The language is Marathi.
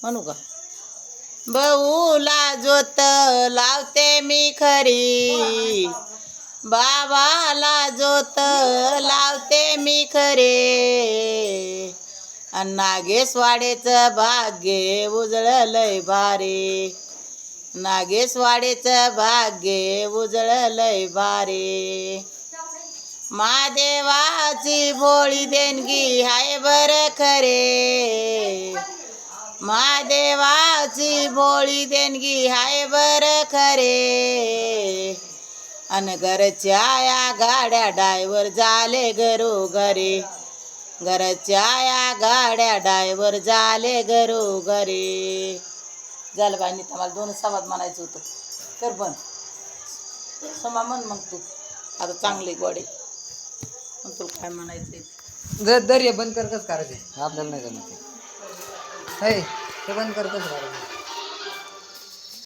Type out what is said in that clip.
म्हणू का? बहूला जोत लावते मी खरी, बाबाला जोत लावते मी खरे, अन नागेशवाडेचं भाग्य उजळलंय भारी, नागेशवाडेचं भाग्य उजळलंय भारी. महादेवाची भोळी देणगी हाय बर खरे, महादेवाची भोळी देणगी हाय बर खरे, अन घरच्या या गाड्या डायव्हर झाले घरोघरी, घरच्या या गाड्या डायव्हर झाले घरोघरी. झालं बाई नीता, मला 2 संवाद म्हणायचं होतं. कर बंद समा म्हण मग तू आता चांगले गोडे मग तुला काय म्हणायचं. दर्या बंद कर, कसं करायचं आपल्याला नाही जमत. हे बंद कर, कसं करायचं.